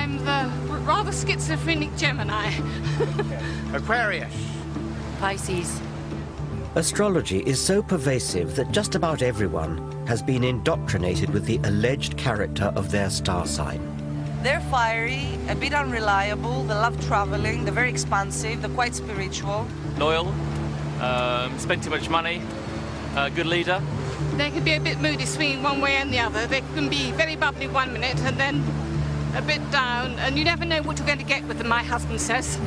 I'm the rather schizophrenic Gemini. Aquarius. Pisces. Astrology is so pervasive that just about everyone has been indoctrinated with the alleged character of their star sign. They're fiery, a bit unreliable, they love traveling, they're very expansive, they're quite spiritual. Loyal, spend too much money, good leader. They can be a bit moody, swinging one way and the other. They can be very bubbly 1 minute and then a bit down, and you never know what you're going to get with them, my husband says.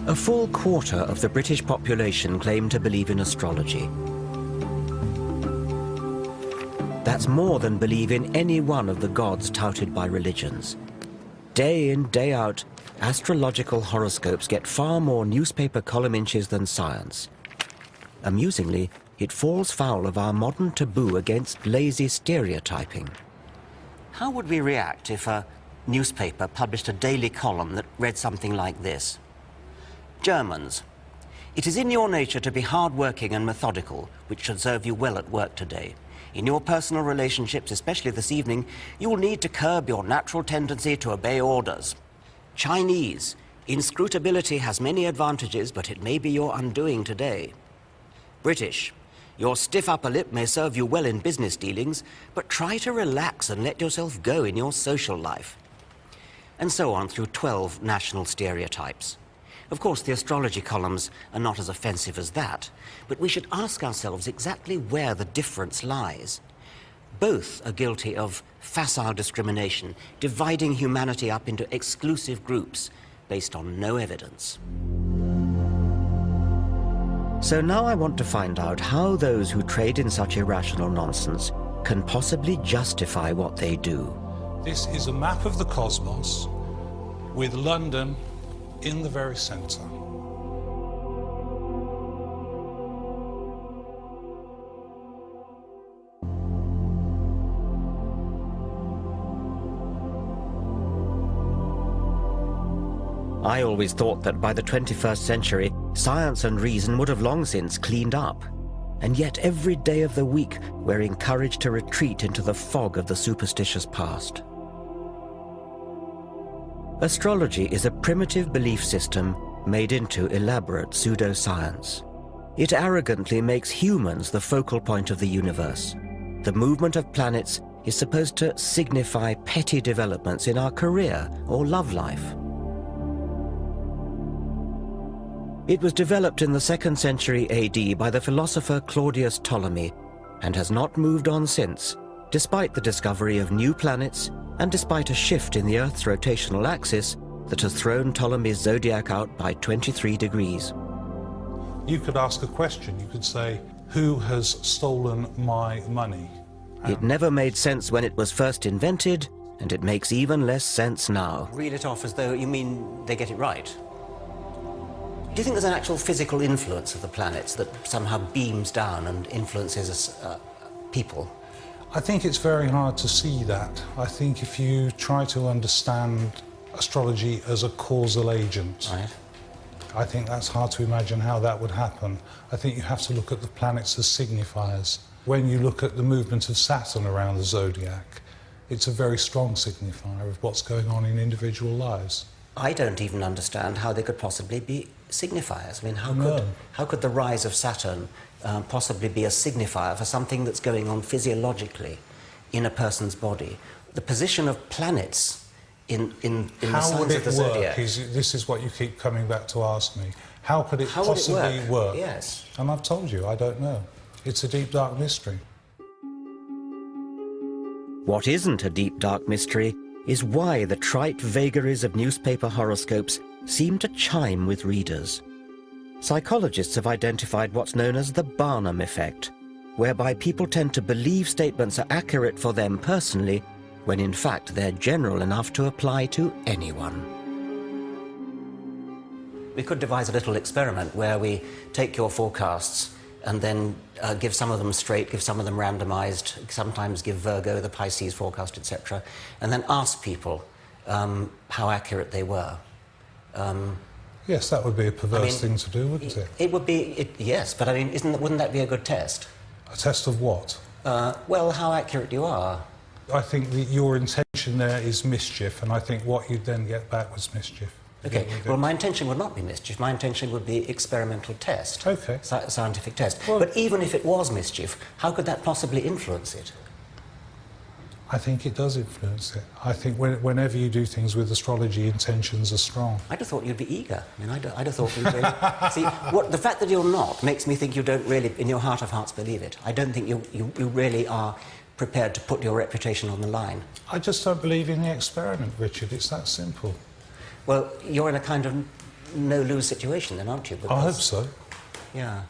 A full quarter of the British population claim to believe in astrology. That's more than believe in any one of the gods touted by religions. Day in, day out, astrological horoscopes get far more newspaper column inches than science. Amusingly, it falls foul of our modern taboo against lazy stereotyping. How would we react if a newspaper published a daily column that read something like this? Germans, it is in your nature to be hard-working and methodical, which should serve you well at work today. In your personal relationships, especially this evening, you will need to curb your natural tendency to obey orders. Chinese, inscrutability has many advantages, but it may be your undoing today. British, your stiff upper lip may serve you well in business dealings, but try to relax and let yourself go in your social life. And so on through 12 national stereotypes. Of course, the astrology columns are not as offensive as that, but we should ask ourselves exactly where the difference lies. Both are guilty of facile discrimination, dividing humanity up into exclusive groups based on no evidence. So now I want to find out how those who trade in such irrational nonsense can possibly justify what they do. This is a map of the cosmos with London in the very center. I always thought that by the 21st century, science and reason would have long since cleaned up. And yet every day of the week, we're encouraged to retreat into the fog of the superstitious past. Astrology is a primitive belief system made into elaborate pseudoscience. It arrogantly makes humans the focal point of the universe. The movement of planets is supposed to signify petty developments in our career or love life. It was developed in the 2nd century AD by the philosopher Claudius Ptolemy and has not moved on since, despite the discovery of new planets and despite a shift in the Earth's rotational axis that has thrown Ptolemy's zodiac out by 23 degrees. You could ask a question. You could say, who has stolen my money? It never made sense when it was first invented, and it makes even less sense now. Read it off as though you mean they get it right. Do you think there's an actual physical influence of the planets that somehow beams down and influences us, people? I think it's very hard to see that. I think if you try to understand astrology as a causal agent, right, I think that's hard to imagine how that would happen. I think you have to look at the planets as signifiers. When you look at the movement of Saturn around the zodiac, it's a very strong signifier of what's going on in individual lives. I don't even understand how they could possibly be signifiers. I mean, how could the rise of Saturn possibly be a signifier for something that's going on physiologically in a person's body? The position of planets in the signs of the zodiac. This is what you keep coming back to ask me. How could it possibly work? Yes. And I've told you, I don't know. It's a deep, dark mystery. What isn't a deep, dark mystery is why the trite vagaries of newspaper horoscopes seem to chime with readers. Psychologists have identified what's known as the Barnum effect, whereby people tend to believe statements are accurate for them personally, when in fact they're general enough to apply to anyone. We could devise a little experiment where we take your forecasts and then give some of them straight, give some of them randomized, sometimes give Virgo the Pisces forecast, etc., and then ask people how accurate they were. Yes, that would be a perverse thing to do, wouldn't it? It would be, yes, but I mean, wouldn't that be a good test? A test of what? Well, how accurate you are. I think that your intention there is mischief, and I think what you'd then get back was mischief. Okay, well, my intention would not be mischief. My intention would be experimental test. Okay. Scientific test. Well, but even if it was mischief, how could that possibly influence it? I think it does influence it. I think whenever you do things with astrology, intentions are strong. I'd have thought you'd be eager. I mean, I'd have thought you'd really... See, the fact that you're not makes me think you don't really, in your heart of hearts, believe it. I don't think you really are prepared to put your reputation on the line. I just don't believe in the experiment, Richard. It's that simple. Well, you're in a kind of no-lose situation then, aren't you? Because... I hope so. Yeah.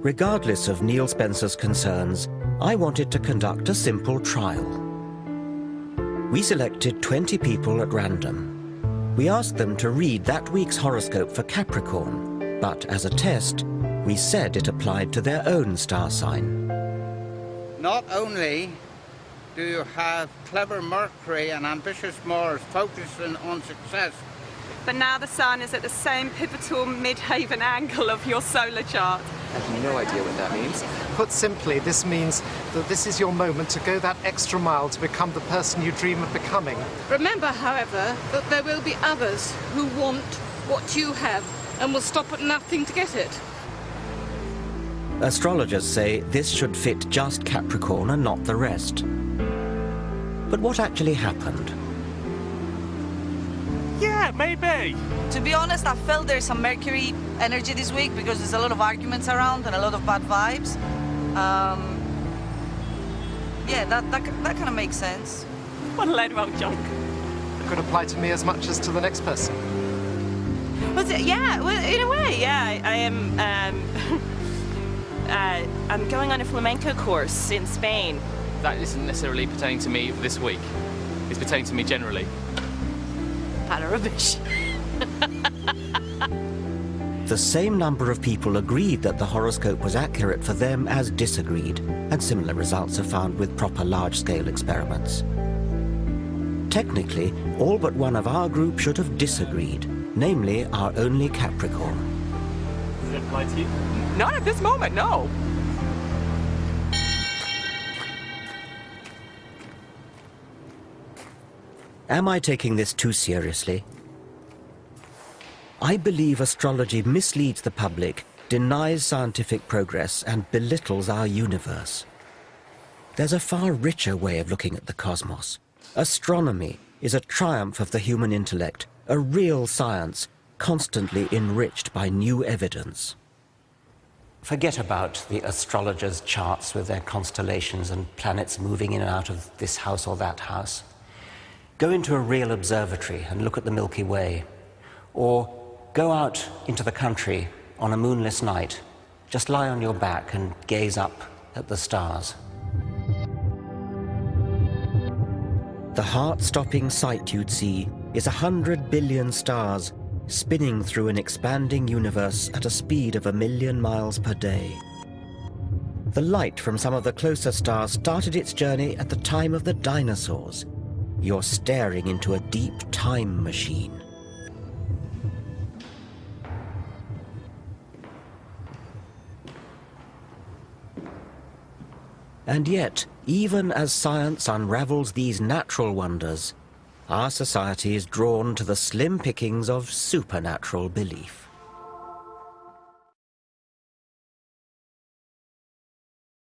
Regardless of Neil Spencer's concerns, I wanted to conduct a simple trial. We selected 20 people at random. We asked them to read that week's horoscope for Capricorn, but as a test, we said it applied to their own star sign. Not only do you have clever Mercury and ambitious Mars focusing on success, but now the Sun is at the same pivotal mid-haven angle of your solar chart. I have no idea what that means. Put simply, this means that this is your moment to go that extra mile to become the person you dream of becoming. Remember, however, that there will be others who want what you have and will stop at nothing to get it. Astrologers say this should fit just Capricorn and not the rest. But what actually happened? Yeah, maybe. To be honest, I felt there's some Mercury energy this week because there's a lot of arguments around and a lot of bad vibes. Yeah, that kind of makes sense. What a load of old junk. It could apply to me as much as to the next person. Yeah, well, in a way, yeah. I am, I'm going on a flamenco course in Spain. That isn't necessarily pertaining to me this week. It's pertaining to me generally. Pile of rubbish. The same number of people agreed that the horoscope was accurate for them as disagreed, and similar results are found with proper large-scale experiments. Technically, all but one of our group should have disagreed, namely our only Capricorn. Does it apply to you? Not at this moment, no. Am I taking this too seriously? I believe astrology misleads the public, denies scientific progress, and belittles our universe. There's a far richer way of looking at the cosmos. Astronomy is a triumph of the human intellect, a real science, constantly enriched by new evidence. Forget about the astrologers' charts with their constellations and planets moving in and out of this house or that house. Go into a real observatory and look at the Milky Way, or go out into the country on a moonless night. Just lie on your back and gaze up at the stars. The heart-stopping sight you'd see is 100 billion stars spinning through an expanding universe at a speed of 1 million miles per day. The light from some of the closer stars started its journey at the time of the dinosaurs. You're staring into a deep time machine. And yet, even as science unravels these natural wonders, our society is drawn to the slim pickings of supernatural belief.